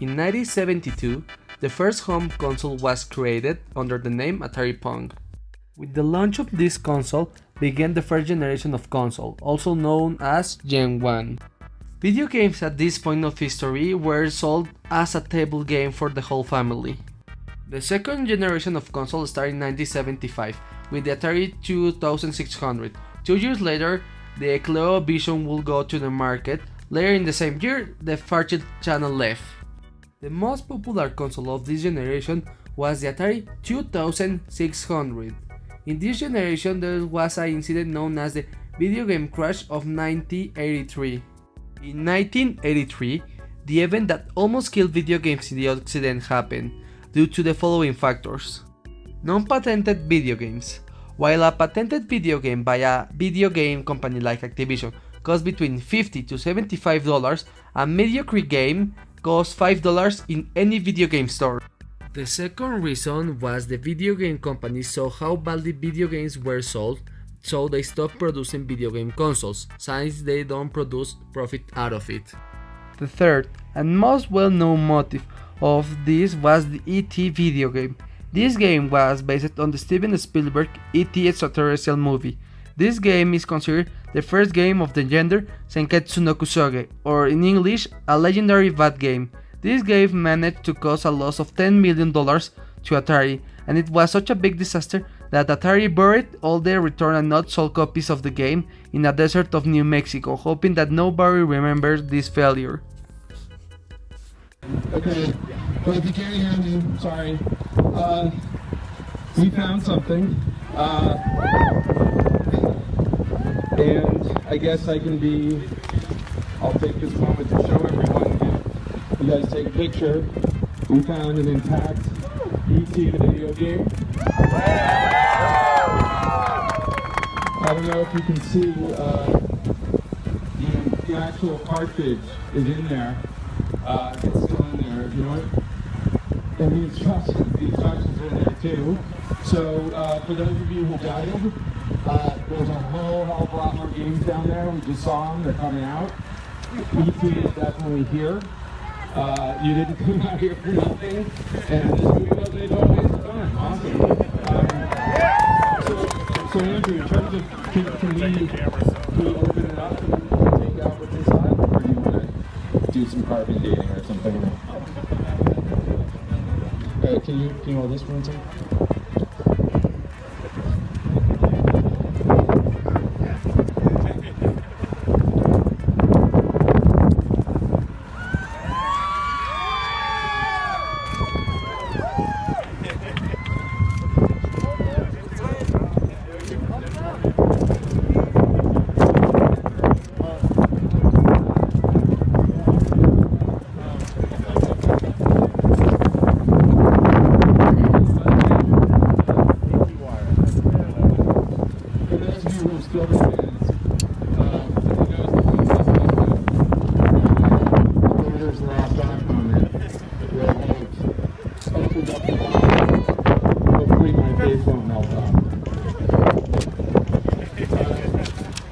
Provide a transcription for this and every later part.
In 1972, the first home console was created under the name Atari Pong. With the launch of this console began the first generation of console, also known as Gen 1. Video games at this point of history were sold as a table game for the whole family. The second generation of console started in 1975 with the Atari 2600. 2 years later, the Cleo Vision would go to the market. Later in the same year, the Fairchild channel left. The most popular console of this generation was the Atari 2600. In this generation, there was an incident known as the video game crash of 1983. In 1983, the event that almost killed video games in the Occident happened due to the following factors. Non-patented video games. While a patented video game by a video game company like Activision costs between $50 to $75, a mediocre game costs $5 in any video game store. The second reason was the video game companies saw how badly video games were sold, so they stopped producing video game consoles, since they don't produce profit out of it. The third and most well-known motive of this was the E.T. video game. This game was based on the Steven Spielberg E.T. extraterrestrial movie. This game is considered the first game of the genre Senketsu no Kusoge, or in English, a legendary bad game. This game managed to cause a loss of $10 million to Atari, and it was such a big disaster that Atari buried all their returned and not sold copies of the game in a desert of New Mexico, hoping that nobody remembers this failure. Okay, well if you can't hear me, sorry. We found something. And I guess I'll take this moment to show everyone. You guys take a picture. We found an intact E.T. the video game. I don't know if you can see the actual cartridge is in there. It's still in there, you know it? And the instructions are in there too. So for those of you who doubted, there's a whole hell of a lot more games down there. We just saw them, they're coming out. E.T. is definitely here. You didn't come out here for nothing, and this movie wasn't always fun. Awesome. So Andrew, in terms of, can we open it up and take out what's inside, or do you want to do some carbon dating or something? Can you hold this for one second?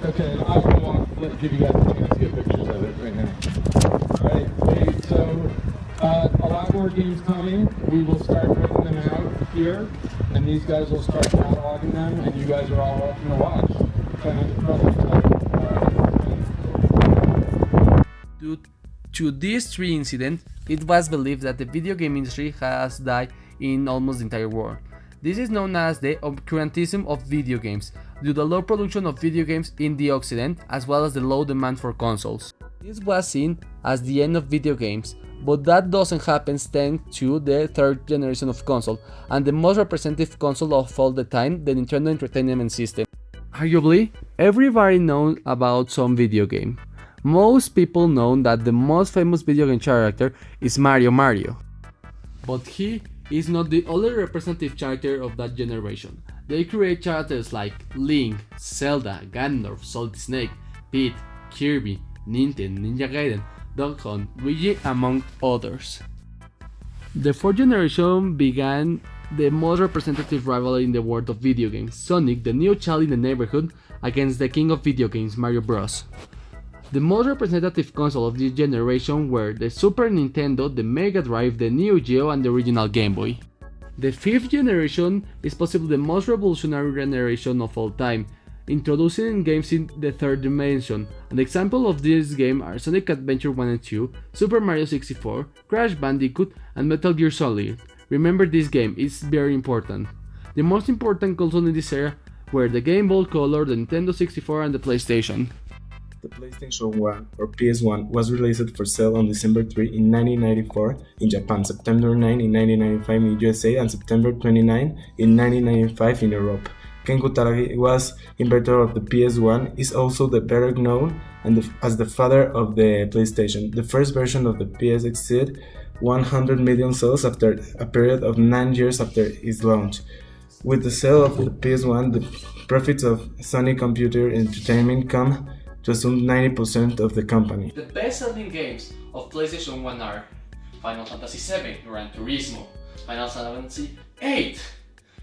Okay, I will give you guys a chance to get pictures of it right now. Alright, so a lot more games coming. We will start putting them out here, and these guys will start cataloging them, and you guys are all welcome to watch. Due to these three incidents, it was believed that the video game industry has died in almost the entire world. This is known as the obscurantism of video games, due to the low production of video games in the Occident, as well as the low demand for consoles. This was seen as the end of video games, but that doesn't happen thanks to the third generation of console, and the most representative console of all the time, the Nintendo Entertainment System. Arguably, everybody knows about some video game. Most people know that the most famous video game character is Mario. But he is not the only representative character of that generation. They create characters like Link, Zelda, Ganondorf, Solid Snake, Pete, Kirby, Ninten, Ninja Gaiden, Duck Hunt, Luigi, among others. The fourth generation began the most representative rivalry in the world of video games, Sonic, the new child in the neighborhood, against the king of video games, Mario Bros. The most representative console of this generation were the Super Nintendo, the Mega Drive, the Neo Geo, and the original Game Boy. The fifth generation is possibly the most revolutionary generation of all time, introducing games in the third dimension. An example of this game are Sonic Adventure 1 and 2, Super Mario 64, Crash Bandicoot, and Metal Gear Solid. Remember, this game is very important. The most important consoles in this era were the Game Boy Color, the Nintendo 64, and the PlayStation. The PlayStation 1 or PS1 was released for sale on December 3 in 1994 in Japan, September 9 in 1995 in USA, and September 29 in 1995 in Europe. Ken Kutaragi was inventor of the PS1, is also the better known as the father of the PlayStation. The first version of the PS exceeded 100 million sales after a period of 9 years after its launch. With the sale of the PS1, the profits of Sony Computer Entertainment come to assume 90% of the company. The best-selling games of PlayStation 1 are Final Fantasy VII, Gran Turismo, Final Fantasy VIII,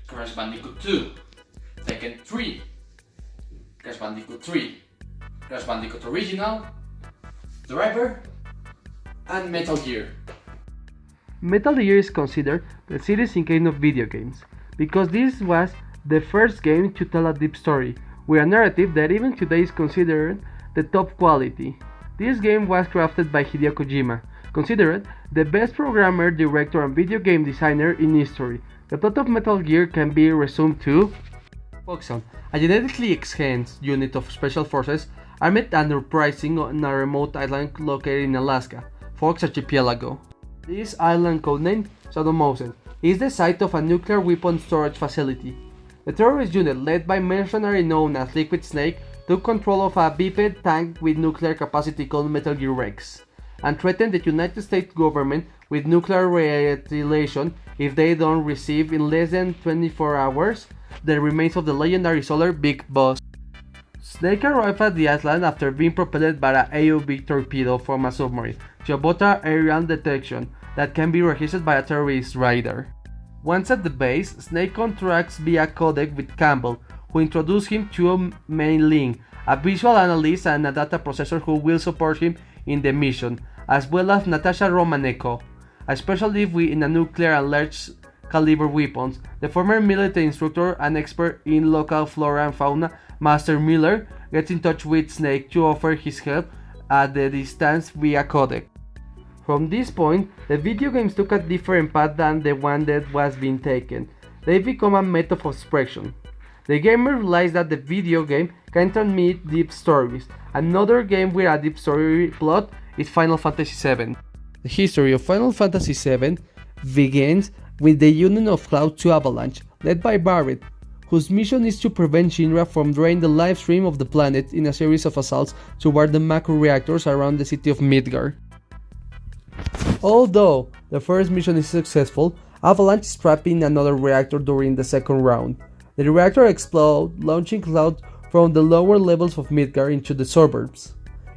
Crash Bandicoot 2, Tekken 3, Crash Bandicoot 3, Crash Bandicoot Original, Driver, and Metal Gear. Metal Gear is considered the citizen kane of video games, because this was the first game to tell a deep story, with a narrative that even today is considered the top quality. This game was crafted by Hideo Kojima, considered the best programmer, director, and video game designer in history. The plot of Metal Gear can be resumed to Foxhound, a genetically enhanced unit of special forces armed and uprising on a remote island located in Alaska, Fox Archipelago. This island, codenamed Sadomosen, is the site of a nuclear weapon storage facility. The terrorist unit, led by mercenary known as Liquid Snake, took control of a biped tank with nuclear capacity called Metal Gear Rex, and threatened the United States government with nuclear retaliation if they don't receive in less than 24 hours the remains of the legendary Solar Big Boss. Snake arrived at the island after being propelled by an AUV torpedo from a submarine to avoid aerial detection that can be registered by a terrorist radar. Once at the base, Snake contracts via codec with Campbell, who introduced him to a main link, a visual analyst and a data processor who will support him in the mission, as well as Natasha Romanenko, a specialist in nuclear and large caliber weapons, the former military instructor and expert in local flora and fauna. Master Miller gets in touch with Snake to offer his help at the distance via codec. From this point, the video games took a different path than the one that was being taken. They become a method of expression. The gamer realized that the video game can transmit deep stories. Another game with a deep story plot is Final Fantasy VII. The history of Final Fantasy VII begins with the union of Cloud to Avalanche, led by Barret, whose mission is to prevent Shinra from draining the life stream of the planet in a series of assaults toward the macro reactors around the city of Midgar. Although the first mission is successful, Avalanche is trapped in another reactor during the second round. The reactor explodes, launching Cloud from the lower levels of Midgar into the suburbs.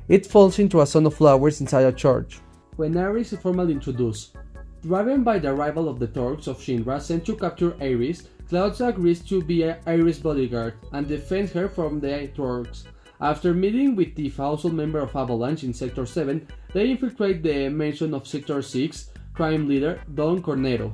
It falls into a sun of flowers inside a church. When Ares is formally introduced, driven by the arrival of the Torcs of Shinra sent to capture Ares, Cloud agrees to be Ares' bodyguard and defend her from the Torcs. After meeting with Tifa, also member of Avalanche in Sector 7, they infiltrate the mansion of Sector 6 crime leader Don Cornetto.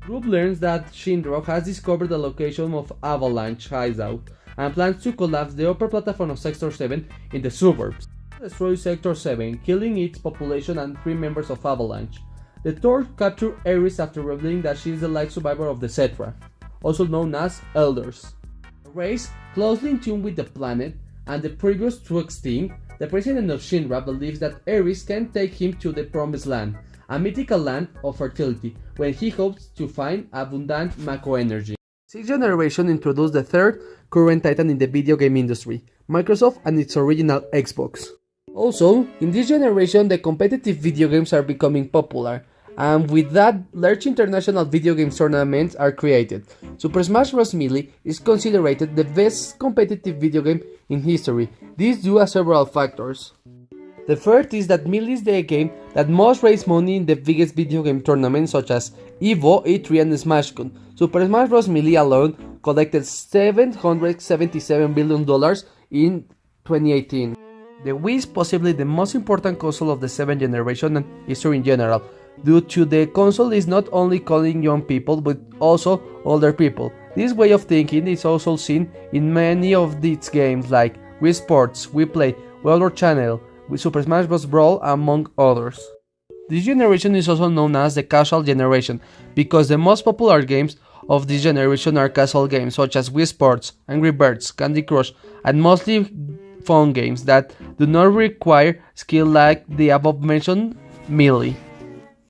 Group learns that Shinra has discovered the location of Avalanche hideout and plans to collapse the upper platform of Sector 7 in the suburbs. Destroy Sector 7, killing its population and 3 members of Avalanche. The Torch capture Ares after revealing that she is the life survivor of the Cetra, also known as Elders. A race closely in tune with the planet and the previous to extinct, the president of Shinra believes that Ares can take him to the Promised Land, a mythical land of fertility, when he hopes to find abundant macro energy. Sixth generation introduced the third current titan in the video game industry, Microsoft and its original Xbox. Also, in this generation the competitive video games are becoming popular, and with that, large international video game tournaments are created. Super Smash Bros. Melee is considered the best competitive video game in history. This due to several factors. The first is that Melee is the game that most raise money in the biggest video game tournaments such as EVO, E3 and SmashCon. Super Smash Bros. Melee alone collected $777 billion in 2018. The Wii is possibly the most important console of the 7th generation and history in general, due to the console is not only calling young people but also older people. This way of thinking is also seen in many of its games like Wii Sports, Wii Play, World War Channel, with Super Smash Bros. Brawl, among others. This generation is also known as the casual generation, because the most popular games of this generation are casual games such as Wii Sports, Angry Birds, Candy Crush, and mostly phone games that do not require skill like the above mentioned melee.